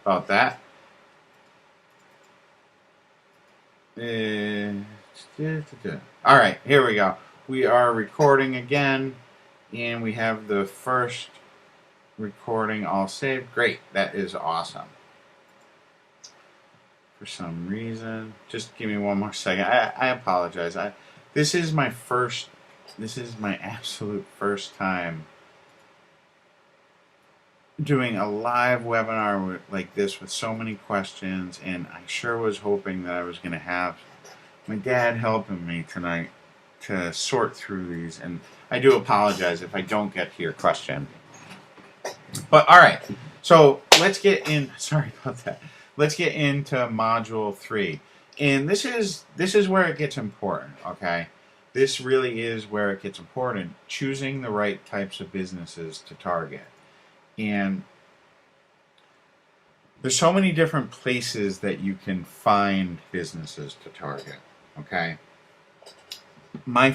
about that. Uh, all right, here we go. We are recording again, and we have the first recording all saved. Great, that is awesome. For some reason, just give me one more second. I apologize. This is my absolute first time doing a live webinar like this with so many questions, and I sure was hoping that I was going to have my dad helping me tonight to sort through these, and I do apologize if I don't get to your question. But all right, so let's get in. Sorry about that. Let's get into module 3, and this is where it gets important. Okay, this really is where it gets important. Choosing the right types of businesses to target, and there's so many different places that you can find businesses to target. Okay, my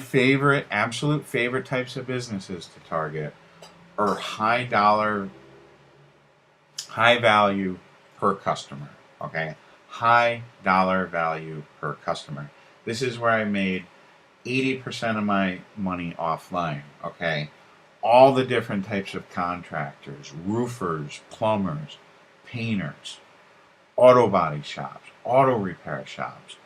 absolute favorite types of businesses to target are high dollar, high value per customer. Okay, high dollar value per customer. This is where I made 80% of my money offline. Okay, all the different types of contractors, roofers, plumbers, painters, auto body shops, auto repair shops,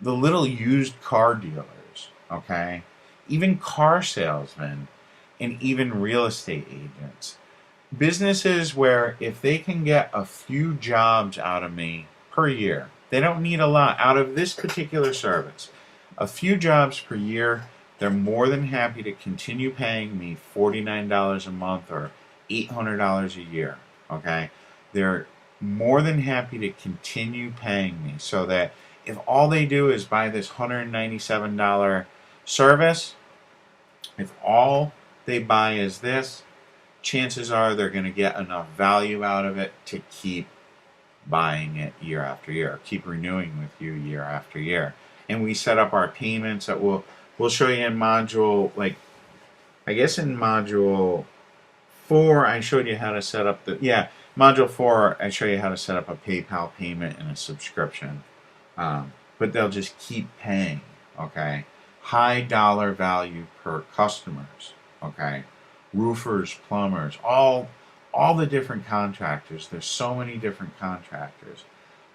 the little used car dealers, okay, even car salesmen, and even real estate agents. Businesses where if they can get a few jobs out of me per year, they don't need a lot out of this particular service. A few jobs per year, they're more than happy to continue paying me $49 a month or $800 a year. Okay, they're more than happy to continue paying me, so that if all they do is buy this $197 service, if all they buy is this, chances are they're going to get enough value out of it to keep buying it year after year, keep renewing with you year after year. And we set up our payments that we'll show you in module, like, I guess in module 4, I showed you how to set up module 4, I show you how to set up a PayPal payment and a subscription. But they'll just keep paying, okay? High dollar value per customers, okay? Roofers, plumbers, all the different contractors. There's so many different contractors.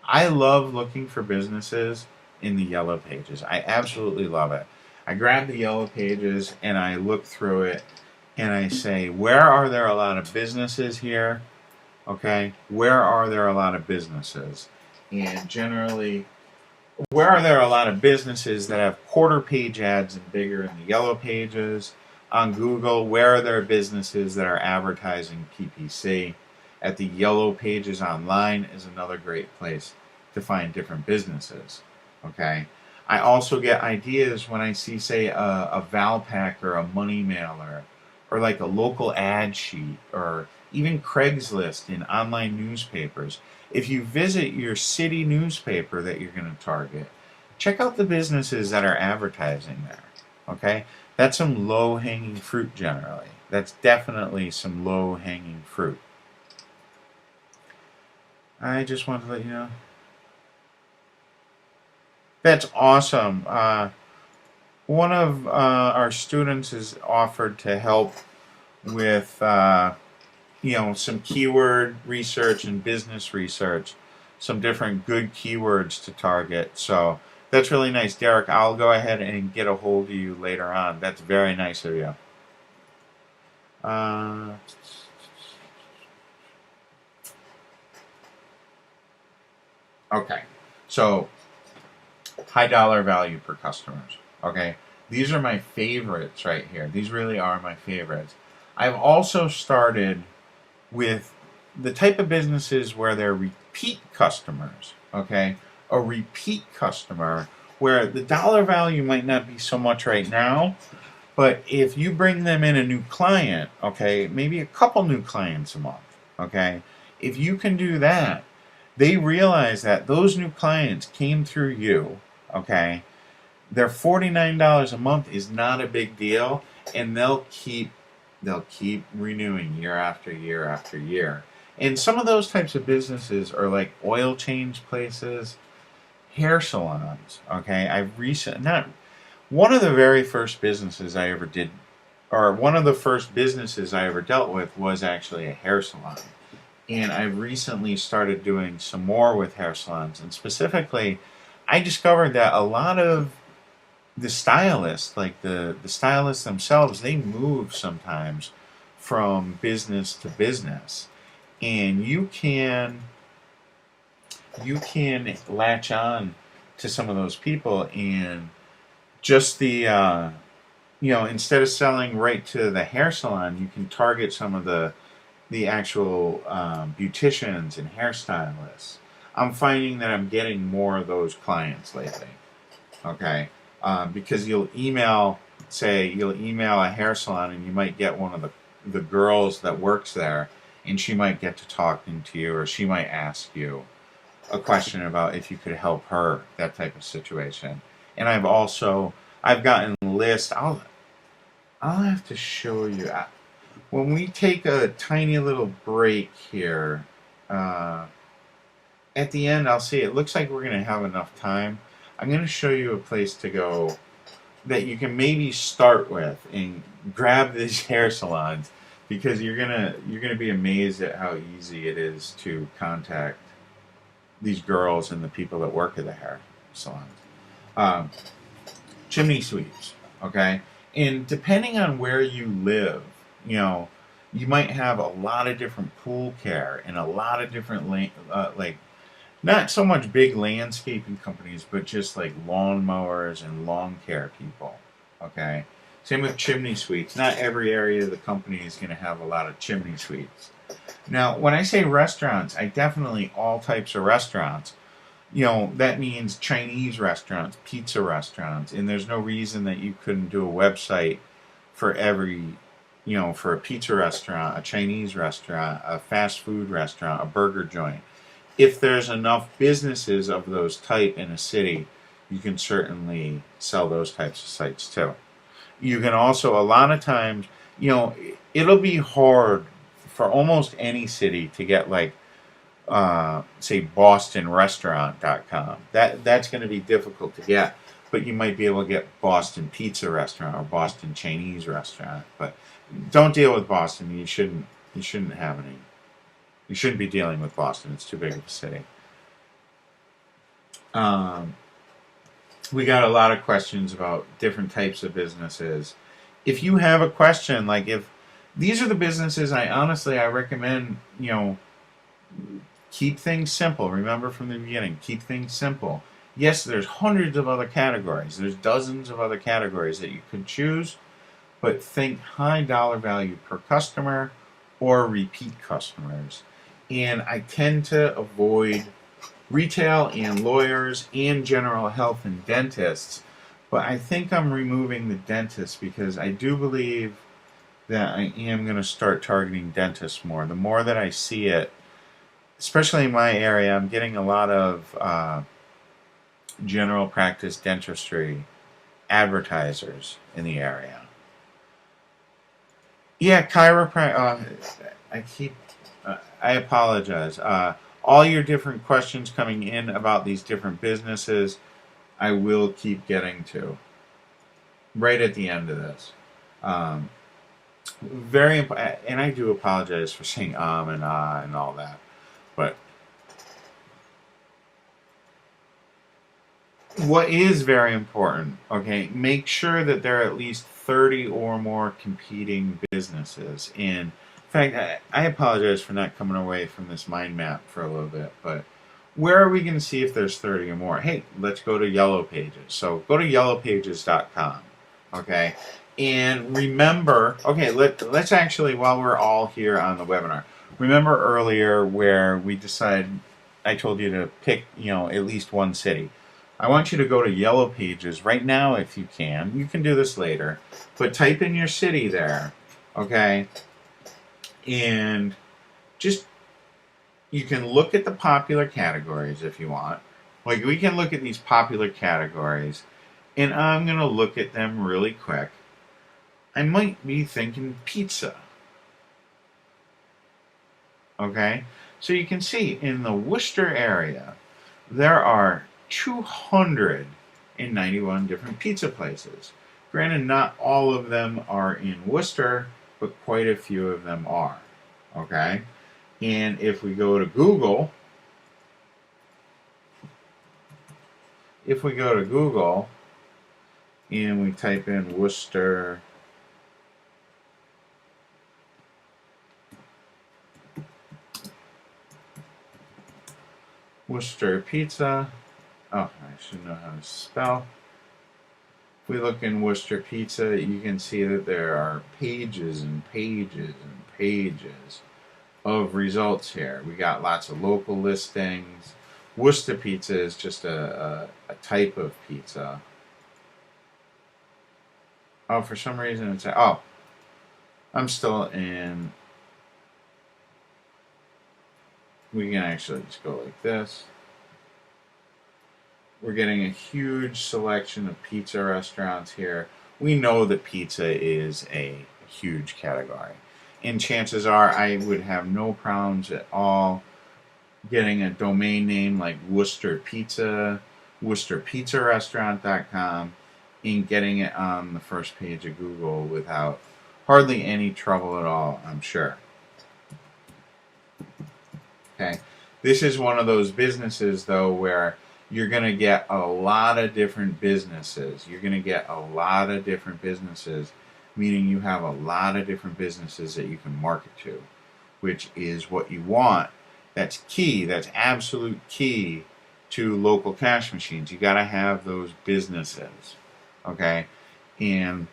I love looking for businesses in the yellow pages. I absolutely love it. I grab the yellow pages and I look through it and I say, where are there a lot of businesses here? Okay, where are there a lot of businesses? And generally, where are there a lot of businesses that have quarter page ads and bigger in the yellow pages? On Google, where are there businesses that are advertising PPC? At the yellow pages online is another great place to find different businesses. Okay, I also get ideas when I see, say, a Valpak or a Money Mailer, or like a local ad sheet, or even Craigslist in online newspapers. If you visit your city newspaper that you're going to target, check out the businesses that are advertising there. Okay, that's some low-hanging fruit generally. That's definitely some low-hanging fruit. I just wanted to let you know. That's awesome. One of our students is offered to help with some keyword research and business research, some different good keywords to target. So that's really nice, Derek. I'll go ahead and get a hold of you later on. That's very nice of you. Okay, so high dollar value per customers. Okay, these are my favorites right here. These really are my favorites. I've also started with the type of businesses where they're repeat customers. Okay, a repeat customer where the dollar value might not be so much right now, but if you bring them in a new client, okay, maybe a couple new clients a month, okay, if you can do that, they realize that those new clients came through you, okay, their $49 a month is not a big deal, and they'll keep renewing year after year after year. And some of those types of businesses are like oil change places, hair salons. Okay, not one of the very first businesses I ever did, or one of the first businesses I ever dealt with was actually a hair salon. And I've recently started doing some more with hair salons. And specifically, I discovered that a lot of the stylists, like the stylists themselves, they move sometimes from business to business. And you can latch on to some of those people, and just instead of selling right to the hair salon, you can target some of the actual beauticians and hairstylists. I'm finding that I'm getting more of those clients lately. Okay, because you'll email a hair salon, and you might get one of the girls that works there, and she might get to talking to you, or she might ask you a question about if you could help her, that type of situation. And I've gotten lists. I'll have to show you. When we take a tiny little break here, at the end, I'll see. It looks like we're going to have enough time. I'm going to show you a place to go that you can maybe start with and grab these hair salons, because you're gonna be amazed at how easy it is to contact these girls and the people that work at the hair salons. Um, Chimney sweeps, okay? And depending on where you live, you might have a lot of different pool care and a lot of different like not so much big landscaping companies, but just like lawn mowers and lawn care people. Okay. Same with chimney sweeps. Not every area of the company is going to have a lot of chimney sweeps. Now, when I say restaurants, I definitely all types of restaurants. That means Chinese restaurants, pizza restaurants, and there's no reason that you couldn't do a website for for a pizza restaurant, a Chinese restaurant, a fast food restaurant, a burger joint. If there's enough businesses of those type in a city, you can certainly sell those types of sites too. You can also, a lot of times, it'll be hard for almost any city to get like, say, BostonRestaurant.com. That's going to be difficult to get, but you might be able to get Boston Pizza Restaurant or Boston Chinese Restaurant. But don't deal with Boston. You shouldn't have any. You shouldn't be dealing with Boston. It's too big of a city. We got a lot of questions about different types of businesses. If you have a question, like if these are the businesses, I recommend, keep things simple. Remember from the beginning, keep things simple. Yes, there's hundreds of other categories. There's dozens of other categories that you could choose, but think high dollar value per customer or repeat customers. And I tend to avoid retail and lawyers and general health and dentists, but I think I'm removing the dentists because I do believe that I am going to start targeting dentists more. The more that I see it, especially in my area, I'm getting a lot of general practice dentistry advertisers in the area. Yeah, chiropractic. I apologize. All your different questions coming in about these different businesses, I will keep getting to right at the end of this. Very important, and I do apologize for saying and and all that, but what is very important, okay, make sure that there are at least 30 or more competing businesses. In fact, I apologize for not coming away from this mind map for a little bit, but where are we going to see if there's 30 or more? Hey, let's go to Yellow Pages. So go to yellowpages.com, okay? And remember, okay, let's actually, while we're all here on the webinar, remember earlier where we decided, I told you to pick, at least one city. I want you to go to Yellow Pages right now if you can. You can do this later. But type in your city there, okay? And just, you can look at the popular categories if you want. Like, we can look at these popular categories, and I'm going to look at them really quick. I might be thinking pizza. Okay, so you can see in the Worcester area, there are 291 different pizza places. Granted, not all of them are in Worcester, but quite a few of them are. Okay, and if we go to Google, and we type in Worcester pizza. Oh, I should know how to spell. If we look in Worcester pizza, you can see that there are pages and pages and pages of results here. We got lots of local listings. Worcester pizza is just a type of pizza. Oh, for some reason it's I'm still in. We can actually just go like this. We're getting a huge selection of pizza restaurants here. We know that pizza is a huge category. And chances are I would have no problems at all getting a domain name like Worcester Pizza, WorcesterPizzaRestaurant.com, and getting it on the first page of Google without hardly any trouble at all, I'm sure. Okay. This is one of those businesses, though, where you're going to get a lot of different businesses. Meaning you have a lot of different businesses that you can market to, which is what you want. That's key. That's absolute key to local cash machines. You got to have those businesses. Okay? And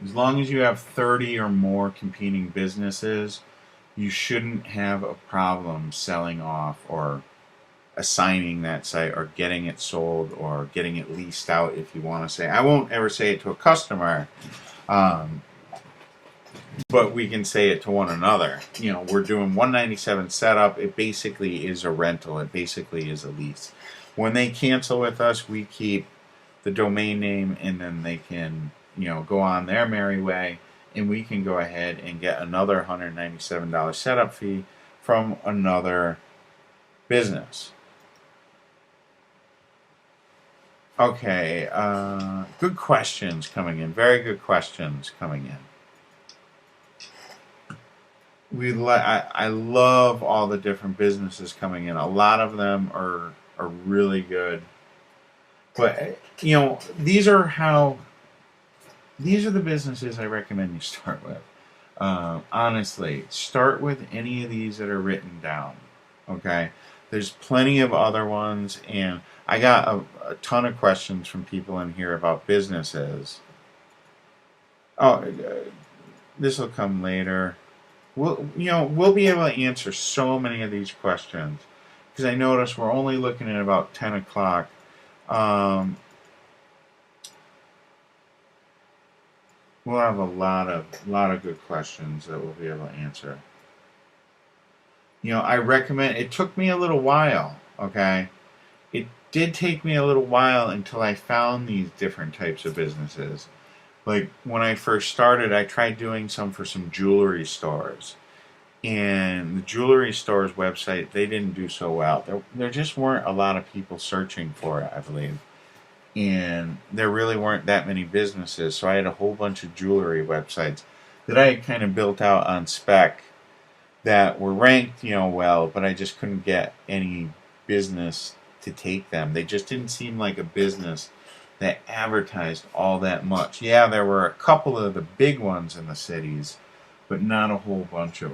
as long as you have 30 or more competing businesses, you shouldn't have a problem selling off or assigning that site or getting it sold or getting it leased out, if you want to say. I won't ever say it to a customer, but we can say it to one another. You know, we're doing 197 setup. It basically is a rental. It basically is a lease. When they cancel with us, we keep the domain name, and then they can, go on their merry way, and we can go ahead and get another $197 setup fee from another business. Okay, good questions coming in. Very good questions coming in. I love all the different businesses coming in. A lot of them are really good. But these are the businesses I recommend you start with. Honestly, start with any of these that are written down. Okay, there's plenty of other ones, and I got a ton of questions from people in here about businesses. Oh, this will come later. We'll be able to answer so many of these questions because I noticed we're only looking at about 10 o'clock. We'll have a lot of good questions that we'll be able to answer. I recommend. It took me a little while. Okay, it did take me a little while until I found these different types of businesses. Like when I first started, I tried doing some for some jewelry stores, and the jewelry store's website, they didn't do so well. There just weren't a lot of people searching for it, I believe. And there really weren't that many businesses, so I had a whole bunch of jewelry websites that I had kind of built out on spec that were ranked, well, but I just couldn't get any business to take them. They just didn't seem like a business that advertised all that much. Yeah, there were a couple of the big ones in the cities, but not a whole bunch of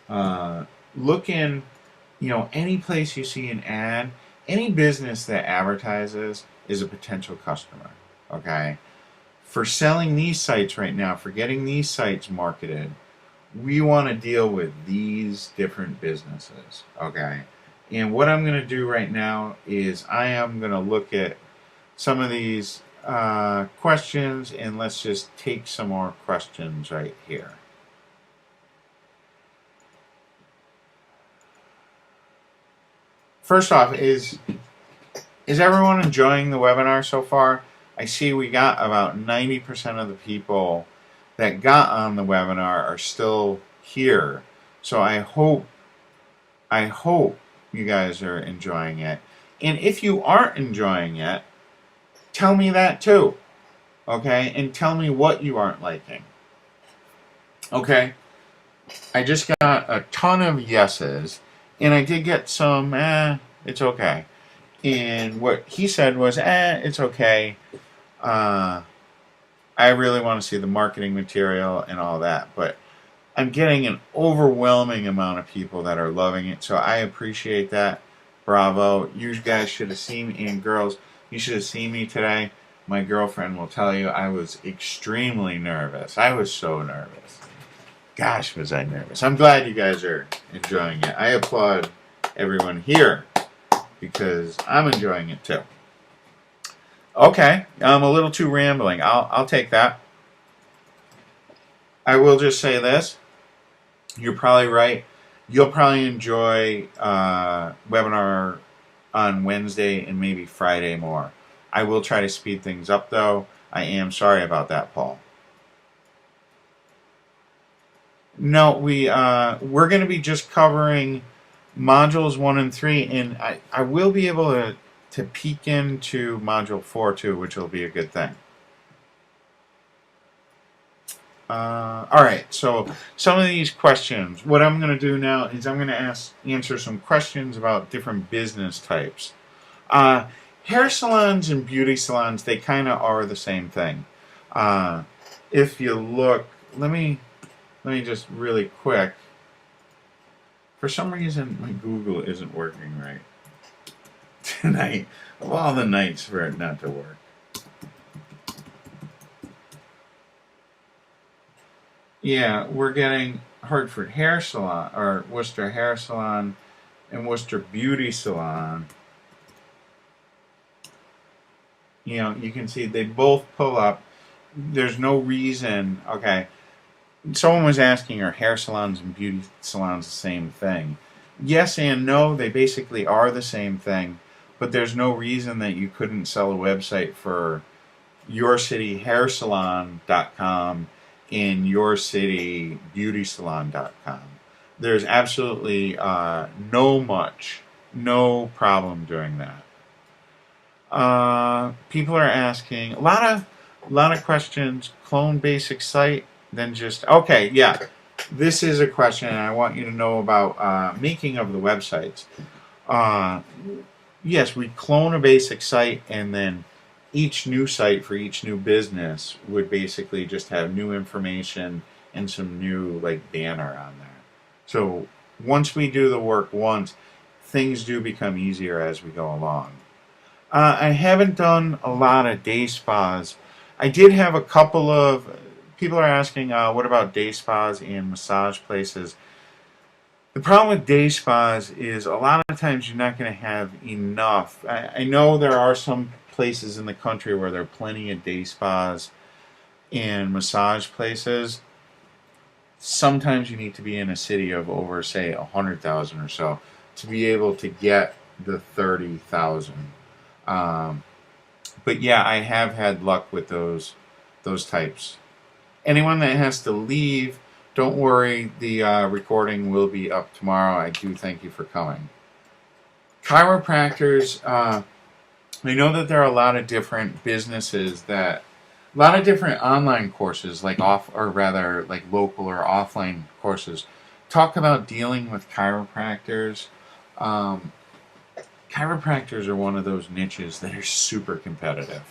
them. Look in, any place you see an ad, any business that advertises is a potential customer, okay? For selling these sites right now, for getting these sites marketed, we want to deal with these different businesses, okay? And what I'm going to do right now is I am going to look at some of these questions, and let's just take some more questions right here. First off, is everyone enjoying the webinar so far? I see we got about 90% of the people that got on the webinar are still here. So I hope you guys are enjoying it. And if you aren't enjoying it, tell me that too. Okay? And tell me what you aren't liking. Okay? I just got a ton of yeses, and I did get some, it's okay. And what he said was, it's okay. I really want to see the marketing material and all that. But I'm getting an overwhelming amount of people that are loving it, so I appreciate that. Bravo. You guys should have seen me, and girls, you should have seen me today. My girlfriend will tell you I was extremely nervous. I was so nervous. Gosh, was I nervous. I'm glad you guys are enjoying it. I applaud everyone here because I'm enjoying it too. Okay, I'm a little too rambling. I'll take that. I will just say this. You're probably right. You'll probably enjoy webinar on Wednesday and maybe Friday more. I will try to speed things up though. I am sorry about that, Paul. No, we're going to be just covering modules 1 and 3, and I will be able to peek into module 4 too, which will be a good thing. Alright, so some of these questions, what I'm going to do now is I'm going to answer some questions about different business types. Hair salons and beauty salons, they kind of are the same thing. If you look, let me just really quick. For some reason, my Google isn't working right tonight. Of all the nights for it not to work. Yeah, we're getting Hartford Hair Salon, or Worcester Hair Salon, and Worcester Beauty Salon. You know, you can see they both pull up. There's no reason, okay. Someone was asking, are hair salons and beauty salons the same thing? Yes and no, they basically are the same thing, but there's no reason that you couldn't sell a website for yourcityhairsalon.com and yourcitybeautysalon.com. There's absolutely no problem doing that. People are asking a lot of questions. Clone basic site, then just okay. Yeah, this is a question, and I want you to know about making of the websites. Yes, we clone a basic site, and then each new site for each new business would basically just have new information and some new like banner on there. So once we do the work once, things do become easier as we go along. I haven't done a lot of day spas. I did have a couple of people are asking, what about day spas and massage places? The problem with day spas is a lot of times you're not going to have enough. I know there are some places in the country where there are plenty of day spas and massage places. Sometimes you need to be in a city of over, say, 100,000 or so to be able to get the 30,000. But yeah, I have had luck with those types. Anyone that has to leave, don't worry, the recording will be up tomorrow. I do thank you for coming. Chiropractors, I know that there are a lot of different businesses a lot of different online courses, like local or offline courses, talk about dealing with chiropractors. Chiropractors are one of those niches that are super competitive.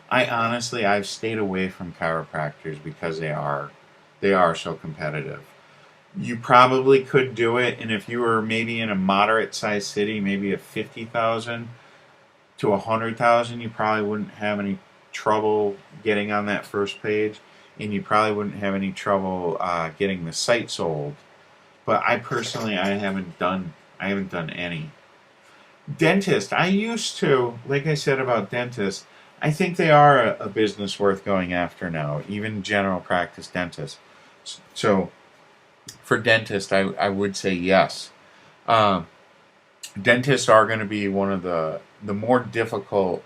I've stayed away from chiropractors because they are so competitive. You probably could do it, and if you were maybe in a moderate-sized city, maybe a 50,000 to 100,000, you probably wouldn't have any trouble getting on that first page, and you probably wouldn't have any trouble getting the site sold. But I personally, I haven't done any. Dentist, I used to, like I said about dentists, I think they are a business worth going after now, even general practice dentists. So for dentists, I would say yes. Dentists are going to be one of the more difficult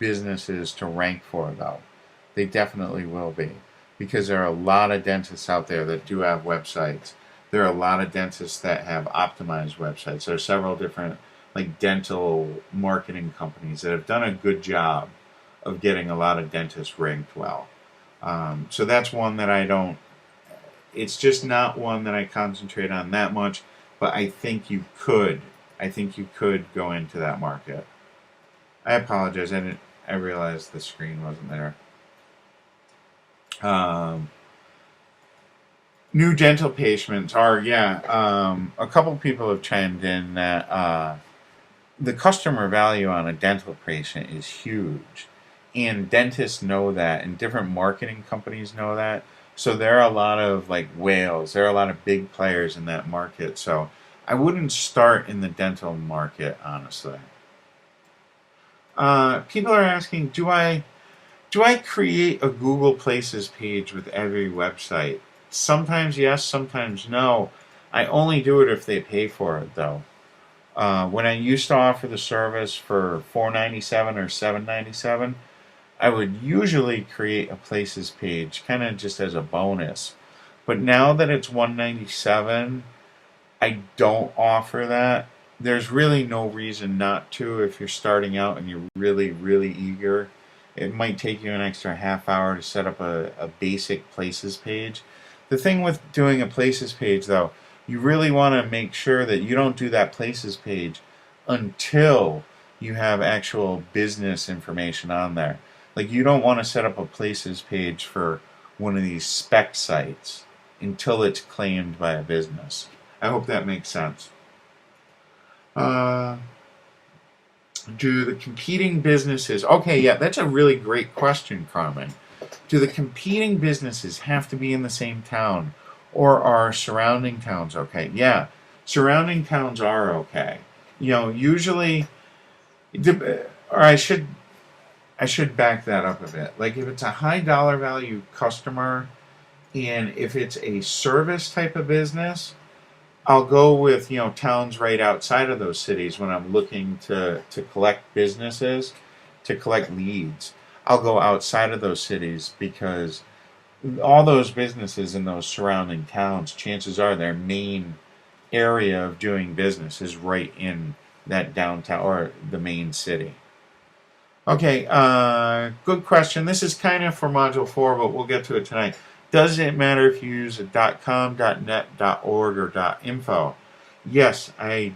businesses to rank for, though. They definitely will be. because there are a lot of dentists out there that do have websites. There are a lot of dentists that have optimized websites. There are several different like dental marketing companies that have done a good job of getting a lot of dentists ranked well. So that's one that I don't. It's just not one that I concentrate on that much. But I think you could. I think you could go into that market. I apologize. I realized the screen wasn't there. New dental patients are, a couple people have chimed in that the customer value on a dental patient is huge. And dentists know that, and different marketing companies know that. So there are a lot of like whales, there are a lot of big players in that market. So I wouldn't start in the dental market, honestly. People are asking, do I create a Google Places page with every website? Sometimes yes, sometimes no. I only do it if they pay for it, though. When I used to offer the service for $4.97 or $7.97, I would usually create a Places page, kind of just as a bonus. But now that it's $197, I don't offer that. There's really no reason not to if you're starting out and you're really, really eager. It might take you an extra half hour to set up a basic Places page. The thing with doing a Places page, though, you really want to make sure that you don't do that Places page until you have actual business information on there. Like, you don't want to set up a Places page for one of these spec sites until it's claimed by a business. I hope that makes sense. Do the competing businesses... Okay, yeah, that's a really great question, Carmen. Do the competing businesses have to be in the same town, or are surrounding towns okay? Yeah, surrounding towns are okay. Usually... Or I should back that up a bit. Like, if it's a high dollar value customer, and if it's a service type of business, I'll go with towns right outside of those cities when I'm looking to collect businesses, to collect leads. I'll go outside of those cities because all those businesses in those surrounding towns, chances are their main area of doing business is right in that downtown or the main city. Okay, good question. This is kind of for Module 4, but we'll get to it tonight. Does it matter if you use a .com, .net, .org, or .info? Yes, I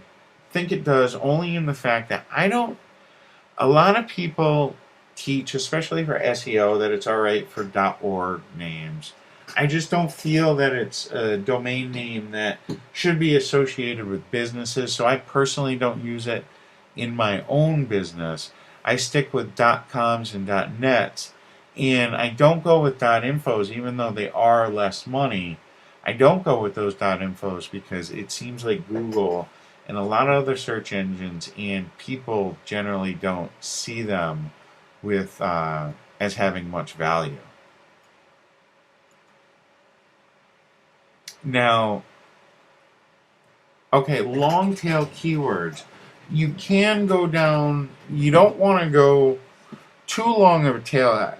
think it does, only in the fact that a lot of people teach, especially for SEO, that it's all right for .org names. I just don't feel that it's a domain name that should be associated with businesses, so I personally don't use it in my own business. I stick with .coms and .nets. And I don't go with .infos, even though they are less money. I don't go with those .infos because it seems like Google and a lot of other search engines and people generally don't see them with as having much value. Now, okay, long tail keywords. You can go down. You don't want to go too long of a tail. A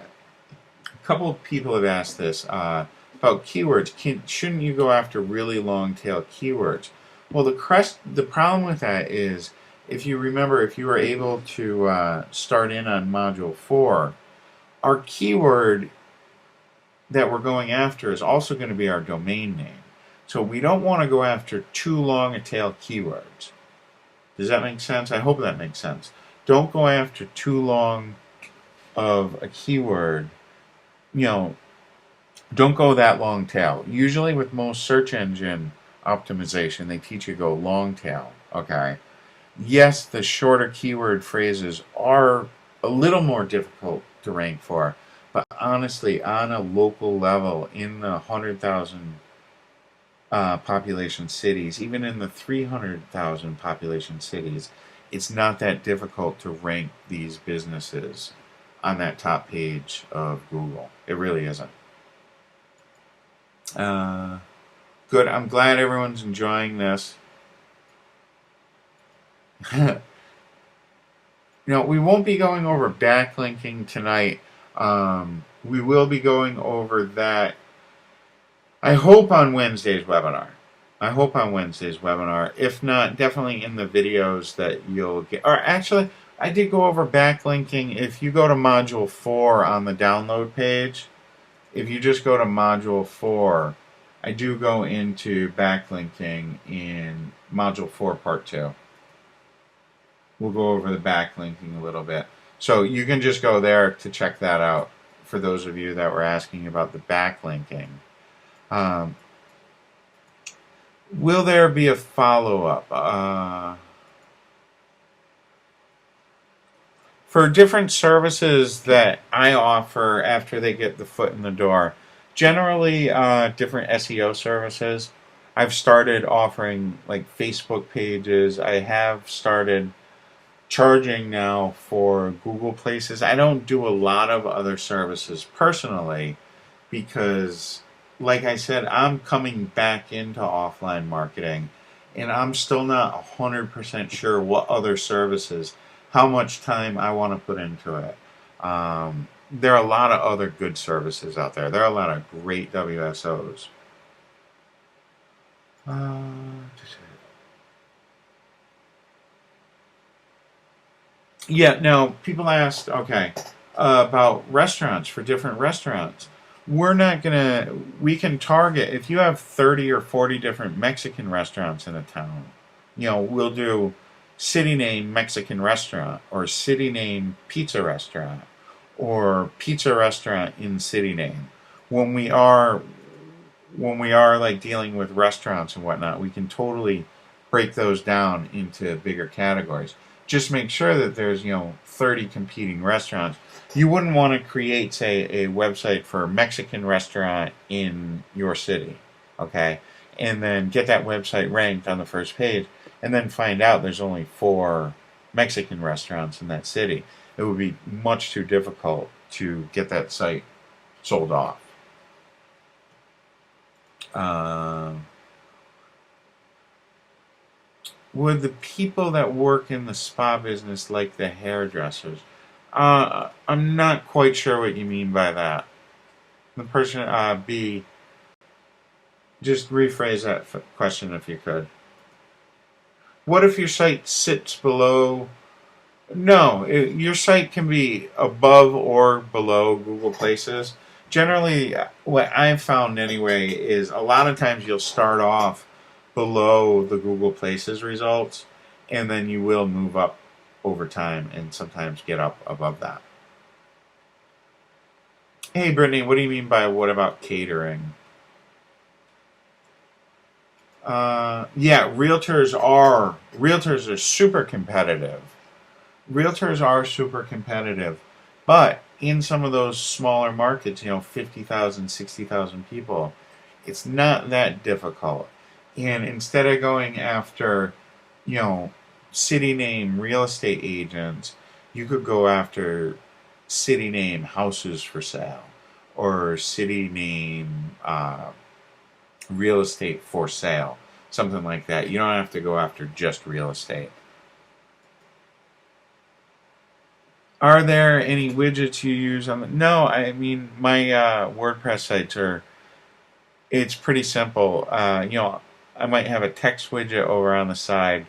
couple of people have asked this about keywords. Shouldn't you go after really long tail keywords? Well, the problem with that is, if you remember, if you were able to start in on Module 4, our keyword that we're going after is also going to be our domain name. So we don't want to go after too long a tail keywords. Does that make sense? I hope that makes sense. Don't go after too long of a keyword. Don't go that long tail. Usually with most search engine optimization, they teach you to go long tail. Okay. Yes, the shorter keyword phrases are a little more difficult to rank for, but honestly, on a local level, in the 100,000 population cities, even in the 300,000 population cities, it's not that difficult to rank these businesses on that top page of Google. It really isn't. Good. I'm glad everyone's enjoying this. We won't be going over backlinking tonight. We will be going over that, I hope, on Wednesday's webinar. If not, definitely in the videos that you'll get. Or actually, I did go over backlinking. If you go to Module 4 on the download page, if you just go to Module 4, I do go into backlinking in Module 4 Part 2. We'll go over the backlinking a little bit. So you can just go there to check that out for those of you that were asking about the backlinking. Will there be a follow-up? For different services that I offer after they get the foot in the door, generally different SEO services. I've started offering like Facebook pages. I have started charging now for Google Places. I don't do a lot of other services personally because, like I said, I'm coming back into offline marketing and I'm still not 100% sure what other services, how much time I want to put into it. There are a lot of other good services out there. There are a lot of great WSOs. Yeah, now people asked, okay, about restaurants, for different restaurants. We can target, if you have 30 or 40 different Mexican restaurants in a town, we'll do city name Mexican restaurant or city name pizza restaurant or pizza restaurant in city name. When we are like dealing with restaurants and whatnot, we can totally break those down into bigger categories. Just make sure that there's 30 competing restaurants. You wouldn't want to create, say, a website for a Mexican restaurant in your city, okay, and then get that website ranked on the first page, and then find out there's only 4 Mexican restaurants in that city. It would be much too difficult to get that site sold off. Would the people that work in the spa business like the hairdressers? I'm not quite sure what you mean by that. The person, B, just rephrase that question if you could. What if your site sits below? No, your site can be above or below Google Places. Generally, what I've found anyway is a lot of times you'll start off below the Google Places results, and then you will move up over time and sometimes get up above that. Hey, Brittany, what do you mean by what about catering? Yeah, realtors are super competitive. But in some of those smaller markets, 50,000, 60,000 people, it's not that difficult. And instead of going after, city name real estate agents, you could go after city name houses for sale or city name real estate for sale, something like that. You don't have to go after just real estate. Are there any widgets you use on the... No, I mean, my WordPress sites it's pretty simple. I might have a text widget over on the side,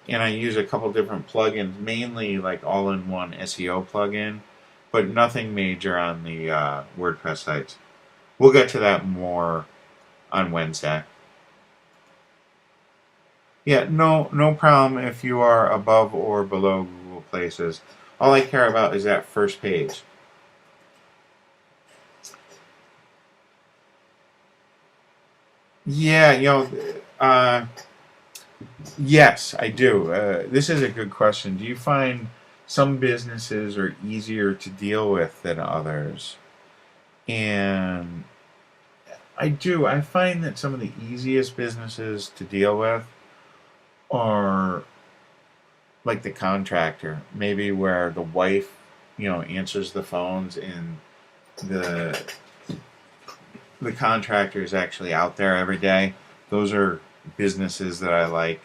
and I use a couple different plugins, mainly like all-in-one SEO plugin, but nothing major on the WordPress sites. We'll get to that more on Wednesday. Yeah, no problem if you are above or below Google Places. All I care about is that first page. Yeah, yes, I do. This is a good question. Do you find some businesses are easier to deal with than others? And I do. I find that some of the easiest businesses to deal with are like the contractor, maybe where the wife, answers the phones and the contractor is actually out there every day. Those are businesses that I like.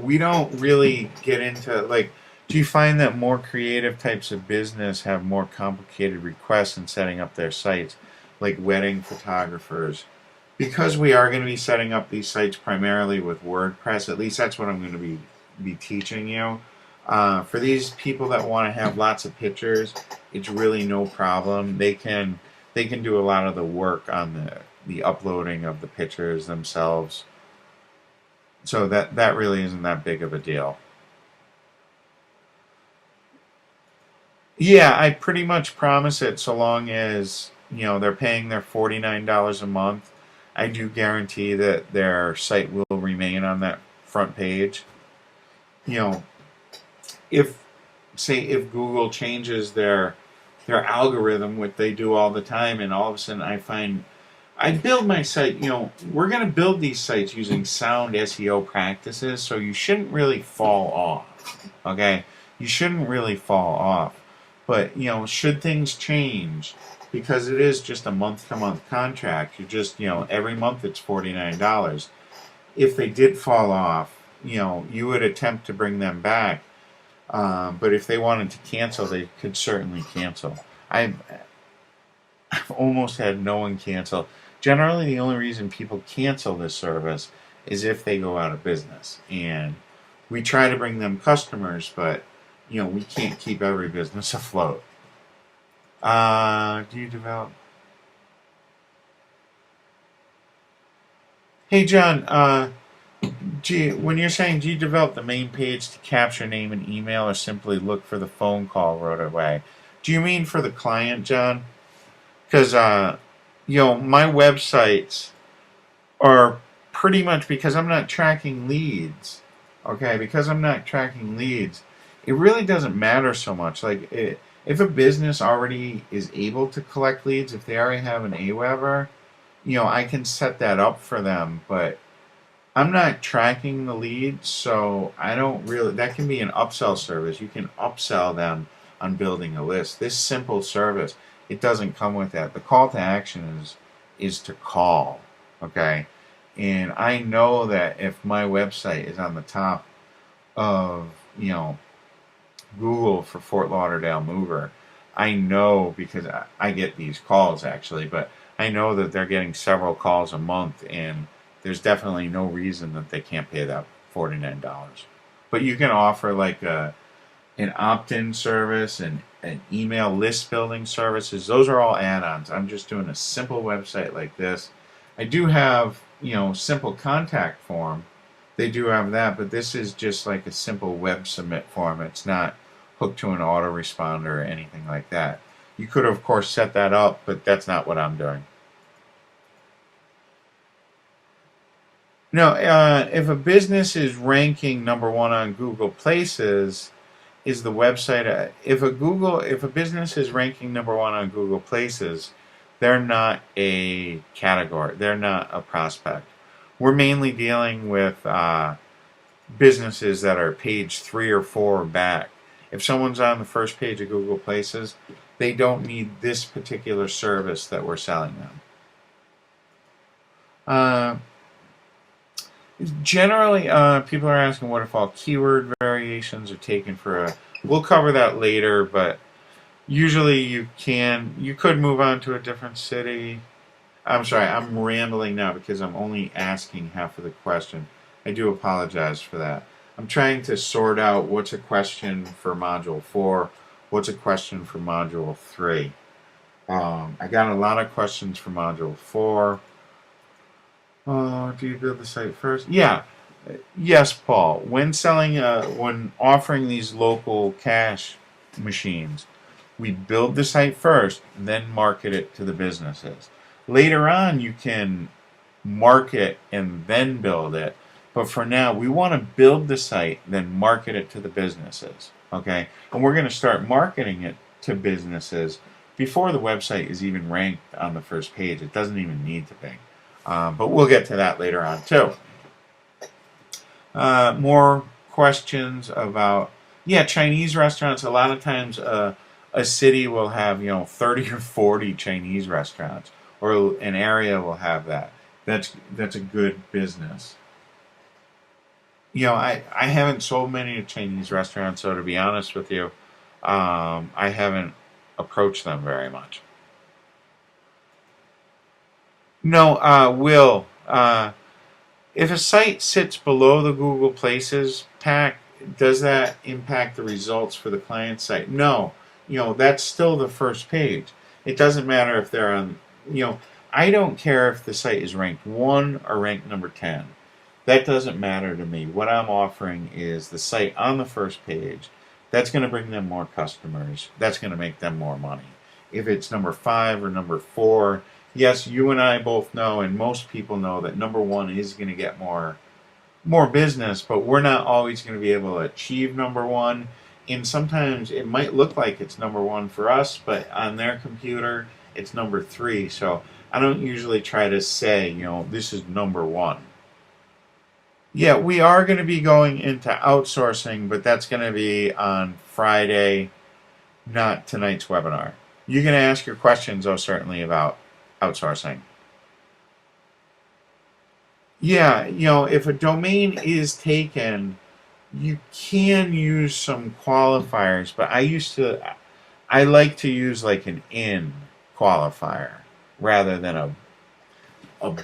We don't really get into, like, Do you find that more creative types of business have more complicated requests in setting up their sites, like wedding photographers? Because we are going to be setting up these sites primarily with WordPress, at least that's what I'm going to be teaching you. For these people that want to have lots of pictures, it's really no problem. They can do a lot of the work on the uploading of the pictures themselves. So that really isn't that big of a deal. Yeah, I pretty much promise it so long as, they're paying their $49 a month. I do guarantee that their site will remain on that front page. You know, if if Google changes their algorithm, which they do all the time, and all of a sudden I build my site, we're going to build these sites using sound SEO practices, so you shouldn't really fall off. Okay? You shouldn't really fall off. But, should things change, because it is just a month to month contract, you just, every month it's $49. If they did fall off, you would attempt to bring them back. But if they wanted to cancel, they could certainly cancel. I've almost had no one cancel. Generally, the only reason people cancel this service is if they go out of business. And we try to bring them customers, but we can't keep every business afloat. Do you develop? Hey, John. When you're saying, do you develop the main page to capture name and email, or simply look for the phone call right away? Do you mean for the client, John? Because my websites are pretty much, because I'm not tracking leads. Okay, because I'm not tracking leads, it really doesn't matter so much. Like, if a business already is able to collect leads, if they already have an Aweber, I can set that up for them. But I'm not tracking the leads, so I don't really. That can be an upsell service. You can upsell them on building a list. This simple service, it doesn't come with that. The call to action is to call. Okay, and I know that if my website is on the top of Google for Fort Lauderdale Mover, I know, because I get these calls actually, but I know that they're getting several calls a month, and there's definitely no reason that they can't pay that $49. But you can offer like an opt-in service and an email list building services. Those are all add-ons. I'm just doing a simple website like this. I do have, simple contact form. They do have that, but this is just like a simple web submit form. It's not hooked to an autoresponder or anything like that. You could, of course, set that up, but that's not what I'm doing. No, if a business is ranking number one on Google Places, is the website? If a business is ranking number one on Google Places, they're not a category. They're not a prospect. We're mainly dealing with businesses that are page 3 or 4 or back. If someone's on the first page of Google Places, they don't need this particular service that we're selling them. Generally, people are asking what if all keyword variations are taken for a. We'll cover that later, but usually you could move on to a different city. I'm sorry, I'm rambling now because I'm only asking half of the question. I do apologize for that. I'm trying to sort out what's a question for Module 4, what's a question for Module 3. I got a lot of questions for Module 4. Do you build the site first? Yeah. Yes, Paul. When when offering these local cash machines, we build the site first, then market it to the businesses. Later on, you can market and then build it. But for now, we want to build the site, then market it to the businesses. Okay? And we're going to start marketing it to businesses before the website is even ranked on the first page. It doesn't even need to be. But we'll get to that later on, too. More questions about, Chinese restaurants. A lot of times a city will have, 30 or 40 Chinese restaurants, or an area will have that. That's a good business. I haven't sold many Chinese restaurants, so to be honest with you, I haven't approached them very much. No, Will, if a site sits below the Google Places pack, does that impact the results for the client site? No. That's still the first page. It doesn't matter if they're on, I don't care if the site is ranked 1 or ranked number 10. That doesn't matter to me. What I'm offering is the site on the first page. That's going to bring them more customers. That's going to make them more money. If it's number 5 or number 4, yes, you and I both know, and most people know, that number 1 is going to get more business, but we're not always going to be able to achieve number 1. And sometimes it might look like it's number 1 for us, but on their computer it's number 3. So I don't usually try to say, this is number 1. Yeah, we are going to be going into outsourcing, but that's going to be on Friday, not tonight's webinar. You can ask your questions, though, certainly about outsourcing. Yeah, if a domain is taken, you can use some qualifiers, but I like to use like an in qualifier rather than a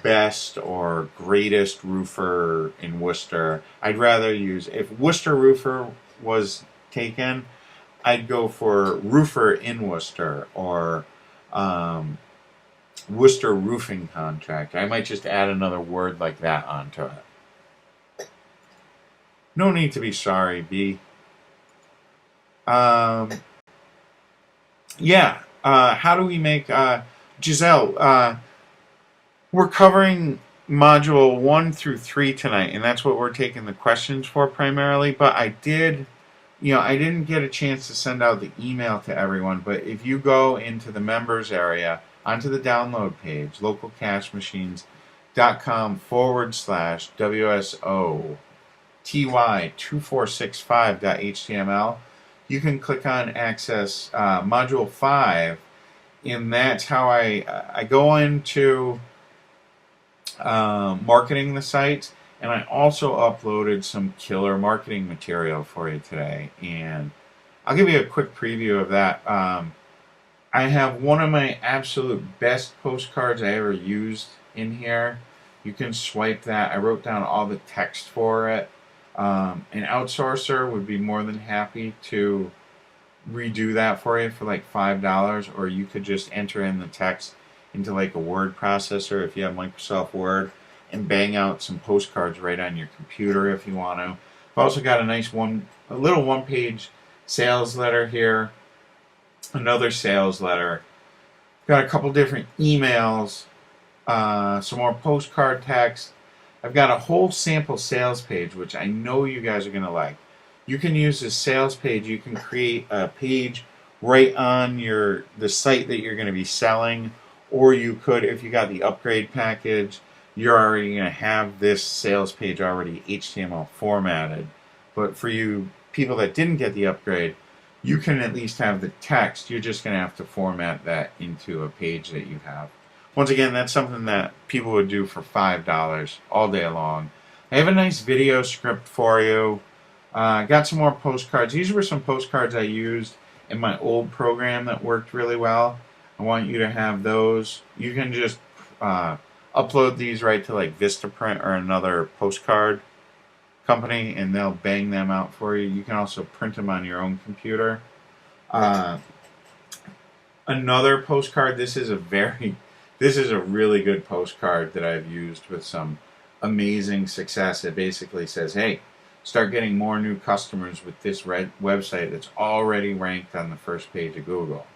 best or greatest roofer in Worcester. I'd rather use, if Worcester roofer was taken, I'd go for roofer in Worcester, or Worcester roofing contract. I might just add another word like that onto it. No need to be sorry, B. Yeah. How do we make Giselle? We're covering module 1 through 3 tonight, and that's what we're taking the questions for primarily. But I didn't get a chance to send out the email to everyone. But if you go into the members area, onto the download page, localcashmachines.com/WSO ty2465.html, you can click on access module 5, and that's how I go into marketing the site. And I also uploaded some killer marketing material for you today, and I'll give you a quick preview of that. I have one of my absolute best postcards I ever used in here. You can swipe that. I wrote down all the text for it. An outsourcer would be more than happy to redo that for you for like $5, or you could just enter in the text into like a word processor if you have Microsoft Word, and bang out some postcards right on your computer if you want to. I've also got a nice little one-page sales letter here, another sales letter. Got a couple different emails, some more postcard text. I've got a whole sample sales page, which I know you guys are going to like. You can use this sales page. You can create a page right on the site that you're going to be selling, or you could, if you got the upgrade package, you're already going to have this sales page already HTML formatted. But for you people that didn't get the upgrade, you can at least have the text. You're just going to have to format that into a page that you have. Once again, that's something that people would do for $5 all day long. I have a nice video script for you. Got some more postcards. These were some postcards I used in my old program that worked really well. I want you to have those. You can just upload these right to like Vistaprint or another postcard company, and they'll bang them out for you. You can also print them on your own computer. Another postcard. This is a really good postcard that I've used with some amazing success. It basically says, hey, start getting more new customers with this website that's already ranked on the first page of Google.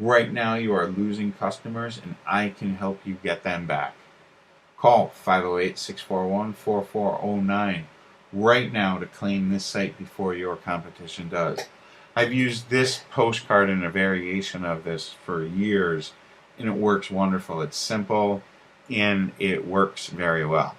Right now you are losing customers, and I can help you get them back. Call 508-641-4409 right now to claim this site before your competition does. I've used this postcard and a variation of this for years, and it works wonderful. It's simple, and it works very well.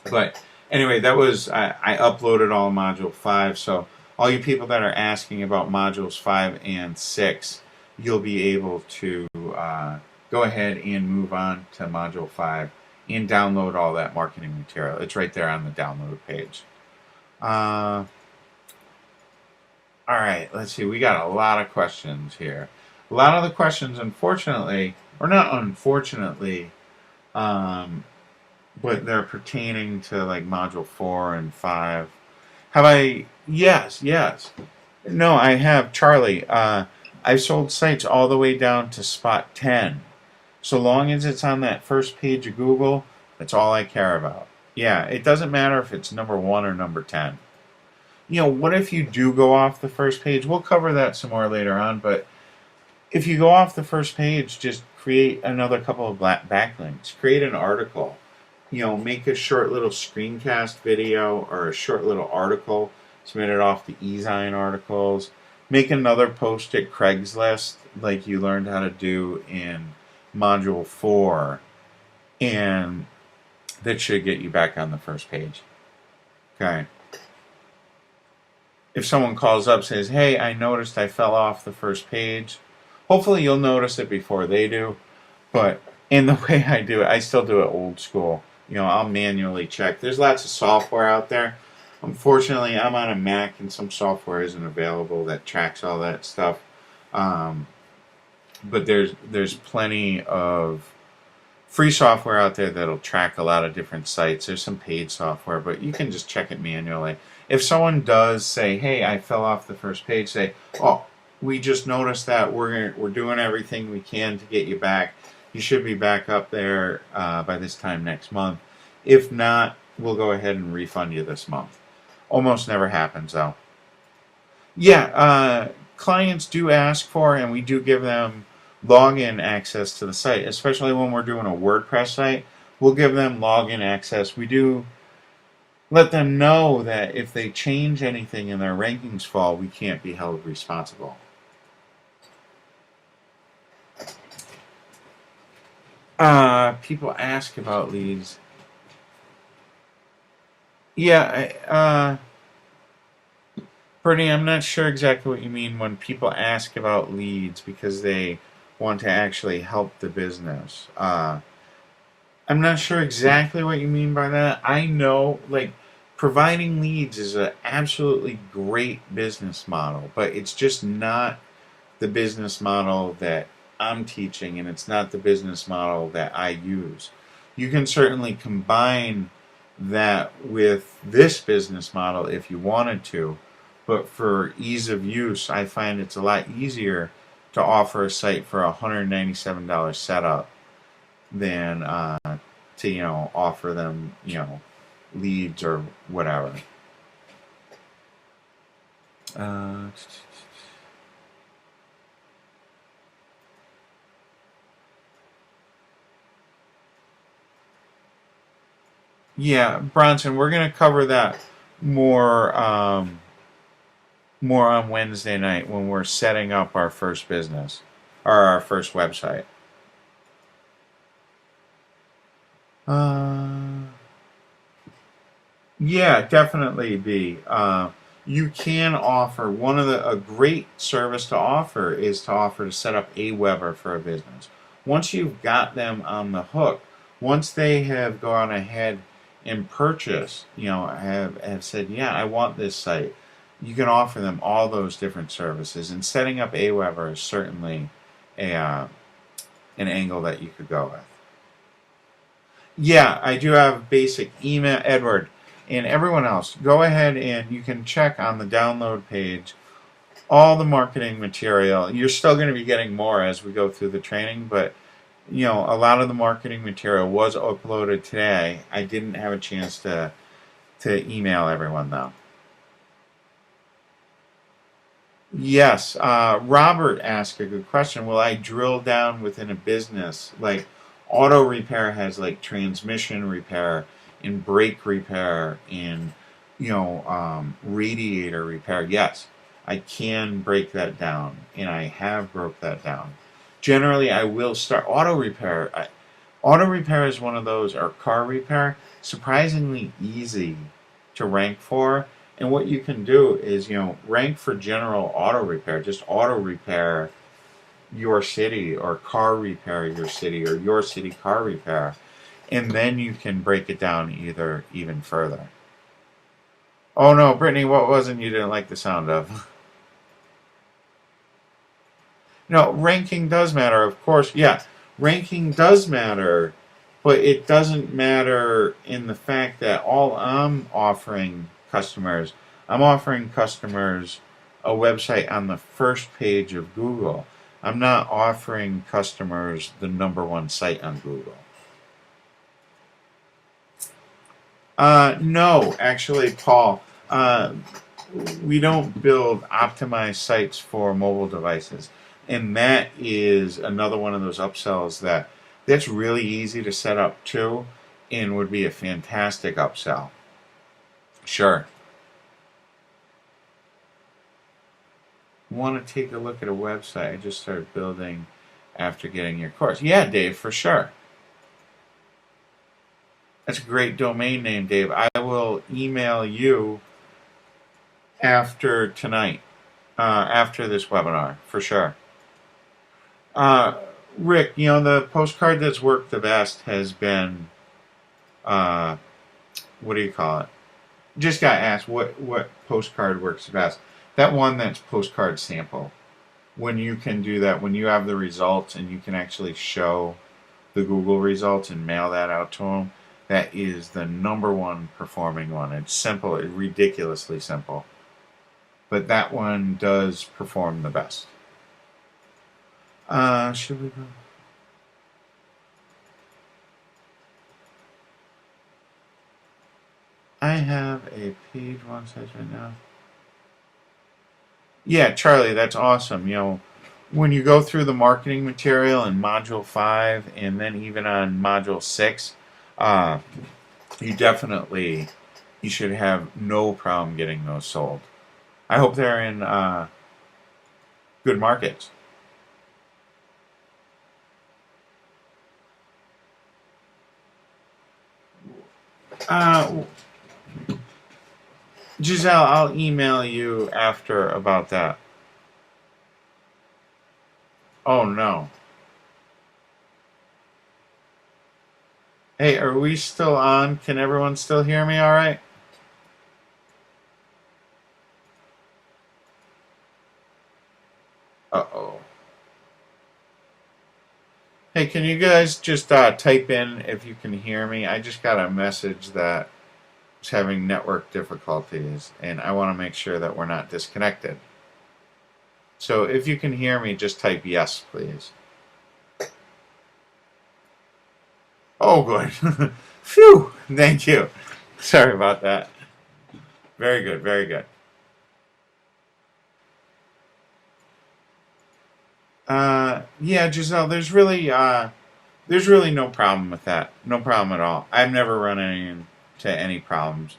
But anyway, that was, I uploaded all Module 5, so all you people that are asking about Modules 5 and 6, you'll be able to go ahead and move on to Module 5 and download all that marketing material. It's right there on the download page. All right, let's see. We got a lot of questions here. A lot of the questions, unfortunately, or not unfortunately, um, but they're pertaining to like module 4 and 5. Have I? Yes, yes. No, I have, Charlie. I've sold sites all the way down to spot 10. So long as it's on that first page of Google, that's all I care about. Yeah, it doesn't matter if it's number 1 or number 10. What if you do go off the first page? We'll cover that some more later on, but if you go off the first page, just create another couple of backlinks. Create an article. Make a short little screencast video or a short little article. Submit it off the eZine articles. Make another post at Craigslist like you learned how to do in Module 4. And that should get you back on the first page. Okay. If someone calls up and says, hey, I noticed I fell off the first page, hopefully you'll notice it before they do. But in the way I do it, I still do it old school. I'll manually check. There's lots of software out there. Unfortunately, I'm on a Mac and some software isn't available that tracks all that stuff. But there's plenty of free software out there that'll track a lot of different sites. There's some paid software, but you can just check it manually. If someone does say, hey, I fell off the first page, say, oh, we just noticed that we're doing everything we can to get you back. You should be back up there by this time next month. If not, we'll go ahead and refund you this month. Almost never happens, though. Yeah, clients do ask for, and we do give them login access to the site, especially when we're doing a WordPress site. We'll give them login access. We do let them know that if they change anything and their rankings fall, we can't be held responsible. People ask about leads. Yeah, Bernie, I'm not sure exactly what you mean when people ask about leads because they want to actually help the business. I'm not sure exactly what you mean by that. I know, providing leads is an absolutely great business model, but it's just not the business model that I'm teaching, and it's not the business model that I use. You can certainly combine that with this business model if you wanted to, but for ease of use, I find it's a lot easier to offer a site for a $197 setup than to offer them leads or whatever. Yeah, Bronson, we're going to cover that more on Wednesday night when we're setting up our first business or our first website. Yeah, definitely, B. You can offer a great service to offer is to offer to set up Aweber for a business. Once you've got them on the hook, once they have gone ahead and purchased, have said, yeah, I want this site, you can offer them all those different services. And setting up Aweber is certainly an angle that you could go with. Yeah, I do have basic email, Edward. And everyone else, go ahead and you can check on the download page all the marketing material. You're still going to be getting more as we go through the training, but a lot of the marketing material was uploaded today. I didn't have a chance to email everyone though. Yes, Robert asked a good question. Will I drill down within a business? Like auto repair has like transmission repair and brake repair and radiator repair. Yes, I can break that down, and I have broke that down. Generally, I will start auto repair. Auto repair is one of those, or car repair, surprisingly easy to rank for. And what you can do is rank for general auto repair. Just auto repair your city, or car repair your city, or your city car repair. and then you can break it down either even further. Oh no, Brittany, what wasn't you didn't like the sound of? No, ranking does matter, of course. Yeah, ranking does matter, but it doesn't matter in the fact that all I'm offering customers a website on the first page of Google. I'm not offering customers the number one site on Google. No, actually, Paul. We don't build optimized sites for mobile devices, and that is another one of those upsells that's really easy to set up too, and would be a fantastic upsell. Sure. Want to take a look at a website I just started building after getting your course? Yeah, Dave, for sure. That's a great domain name, Dave. I will email you after tonight, after this webinar, for sure. Uh, Rick, the postcard that's worked the best has been, uh, what do you call it? Just got asked what postcard works best. That one that's postcard sample. When you can do that, when you have the results and you can actually show the Google results and mail that out to them, that is the number one performing one. It's simple, it's ridiculously simple. But that one does perform the best. Should we go? I have a page one size right now. Yeah, Charlie, that's awesome. When you go through the marketing material in Module 5 and then even on Module 6, uh, you should have no problem getting those sold. I hope they're in good markets. Uh, Giselle, I'll email you after about that. Oh no. Hey, are we still on? Can everyone still hear me all right? Uh-oh. Hey, can you guys just type in if you can hear me? I just got a message that is having network difficulties, and I want to make sure that we're not disconnected. So if you can hear me, just type yes, please. Oh, good. Phew. Thank you. Sorry about that. Very good. Very good. Yeah, Giselle, there's really no problem with that. No problem at all. I've never run into any problems.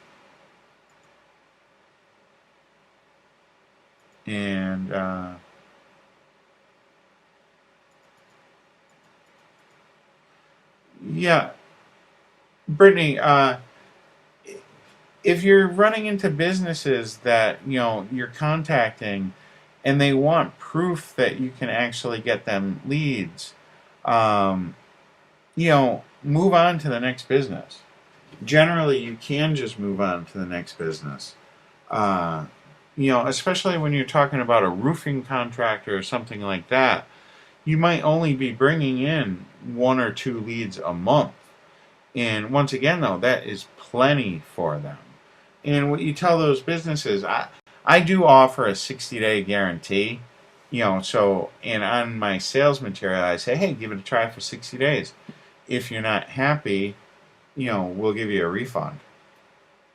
And yeah, Brittany, if you're running into businesses that you're contacting, and they want proof that you can actually get them leads, um, move on to the next business. Generally, you can just move on to the next business. Uh, Especially when you're talking about a roofing contractor or something like that, you might only be bringing in one or two leads a month. And once again, though, that is plenty for them. And what you tell those businesses, I do offer a 60-day guarantee. So, and on my sales material, I say, hey, give it a try for 60 days. If you're not happy, we'll give you a refund.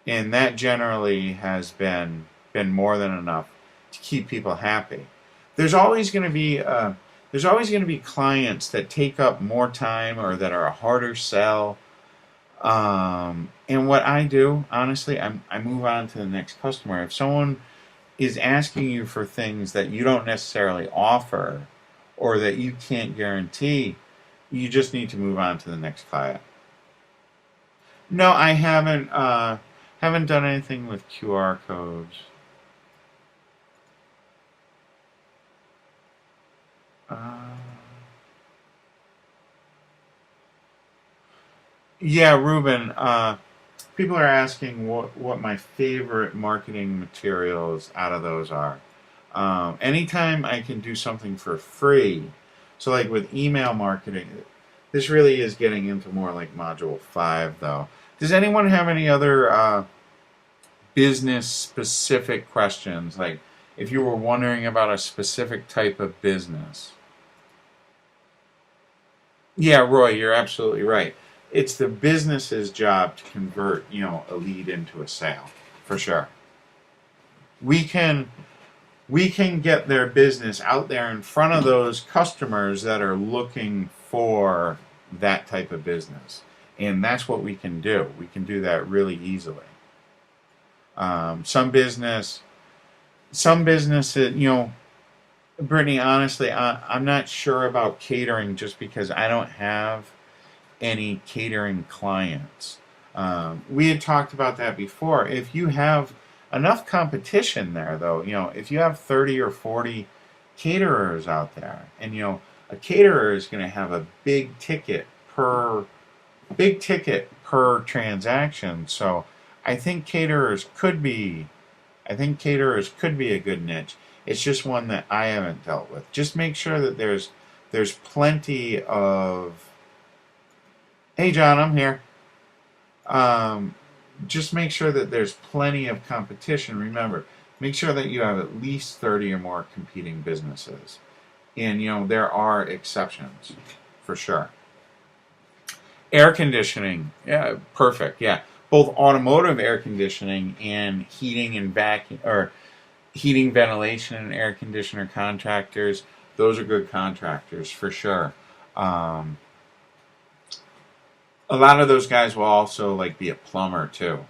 And that generally has been more than enough to keep people happy. There's always going to be clients that take up more time or that are a harder sell. And what I do, honestly, I move on to the next customer. If someone is asking you for things that you don't necessarily offer or that you can't guarantee, you just need to move on to the next client. No, I haven't done anything with QR codes. Uh, Yeah, Ruben. People are asking what my favorite marketing materials out of those are. Anytime I can do something for free, so like with email marketing, this really is getting into more like module 5 though. Does anyone have any other business specific questions? Like if you were wondering about a specific type of business. Yeah, Roy, you're absolutely right. It's the business's job to convert, a lead into a sale, for sure. We can we can get their business out there in front of those customers that are looking for that type of business. And that's what we can do. We can do that really easily. Some business, some businesses, Brittany, honestly, I'm not sure about catering just because I don't have any catering clients. We had talked about that before. If you have enough competition there, though, if you have 30 or 40 caterers out there, and a caterer is going to have a big ticket per transaction. So I think caterers could be, I think caterers could be a good niche. It's just one that I haven't dealt with. Just make sure that there's plenty of. Hey, John, I'm here. Um, just make sure that there's plenty of competition. Remember, make sure that you have at least 30 or more competing businesses. And, there are exceptions for sure. Air conditioning, yeah, perfect. Yeah, both automotive air conditioning and heating and vacuum or heating, ventilation, and air conditioner contractors. Those are good contractors for sure. Um, a lot of those guys will also like be a plumber too.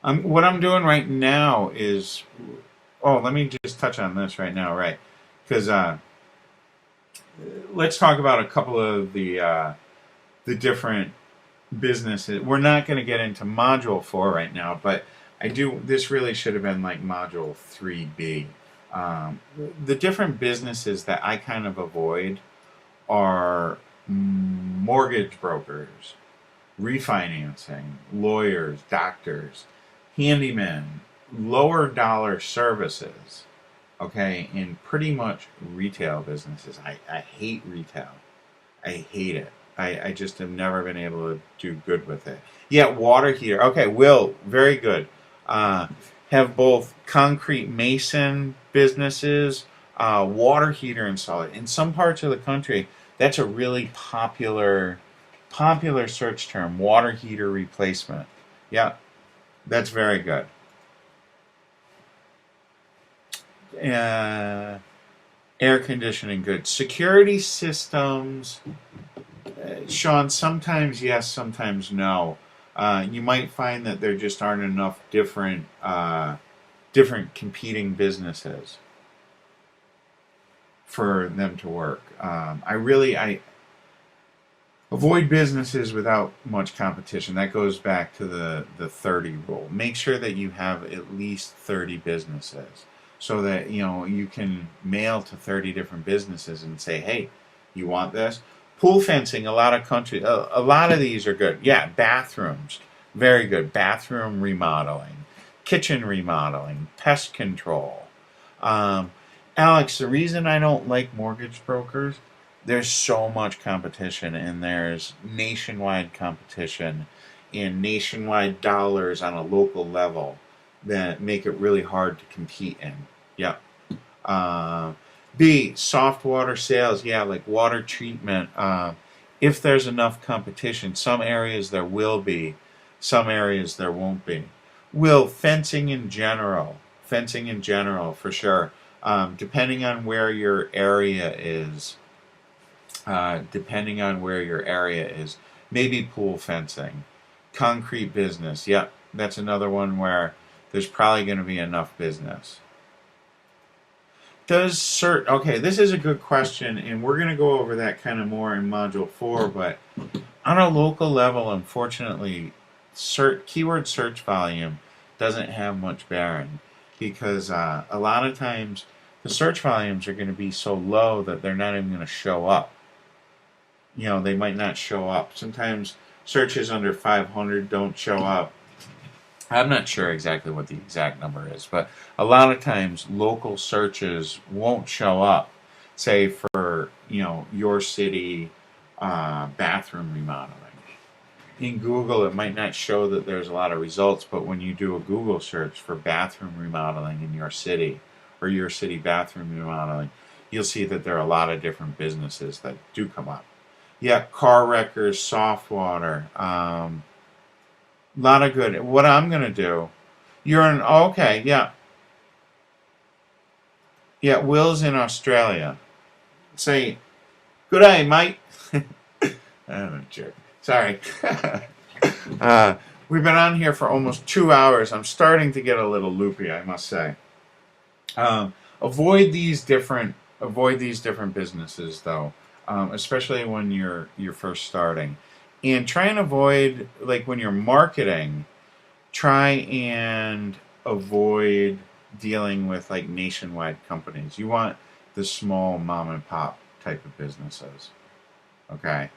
What I'm doing right now is, oh, let me just touch on this right now, right? Because let's talk about a couple of the different businesses. We're not going to get into module 4 right now, but I do. This really should have been like module 3B. The different businesses that I kind of avoid are mortgage brokers, refinancing, lawyers, doctors, handymen, lower dollar services, okay, and pretty much retail businesses. I hate retail. I hate it. I just have never been able to do good with it. Yeah, water heater. Okay, Will, very good. Uh, have both concrete mason businesses, water heater installer. In some parts of the country, that's a really popular search term. Water heater replacement. Yeah, that's very good. Uh, Air conditioning good. Security systems, Sean, sometimes yes, sometimes no. You might find that there just aren't enough different competing businesses for them to work. I avoid businesses without much competition. That goes back to the 30 rule. Make sure that you have at least 30 businesses so that you can mail to 30 different businesses and say, "Hey, you want this?" Pool fencing, a lot of these are good. Yeah, bathrooms, very good. Bathroom remodeling, kitchen remodeling, pest control. Um, Alex, the reason I don't like mortgage brokers, there's so much competition and there's nationwide competition and nationwide dollars on a local level that make it really hard to compete in. Yeah. Uh, B, soft water sales. Yeah, like water treatment. If there's enough competition, some areas there will be, some areas there won't be. Will, fencing in general, for sure. Depending on where your area is, maybe pool fencing, concrete business. Yep, that's another one where there's probably going to be enough business. Okay, this is a good question, and we're going to go over that kind of more in Module 4, but on a local level, unfortunately, keyword search volume doesn't have much bearing because a lot of times the search volumes are going to be so low that they're not even going to show up. they might not show up. Sometimes searches under 500 don't show up. I'm not sure exactly what the exact number is, but a lot of times local searches won't show up. Say for your city bathroom remodeling. In Google, it might not show that there's a lot of results, but when you do a Google search for bathroom remodeling in your city or your city bathroom remodeling, you'll see that there are a lot of different businesses that do come up. Yeah, car wreckers, soft water, lot of good. What I'm gonna do, okay, yeah, yeah. Will's in Australia. Say, good day, mate. I'm a jerk. Sorry. uh, we've been on here for almost 2 hours. I'm starting to get a little loopy, I must say. Um, avoid these different businesses though, especially when you're first starting, and try and avoid, like, when you're marketing. Try and avoid dealing with like nationwide companies. You want the small mom and pop type of businesses. Okay.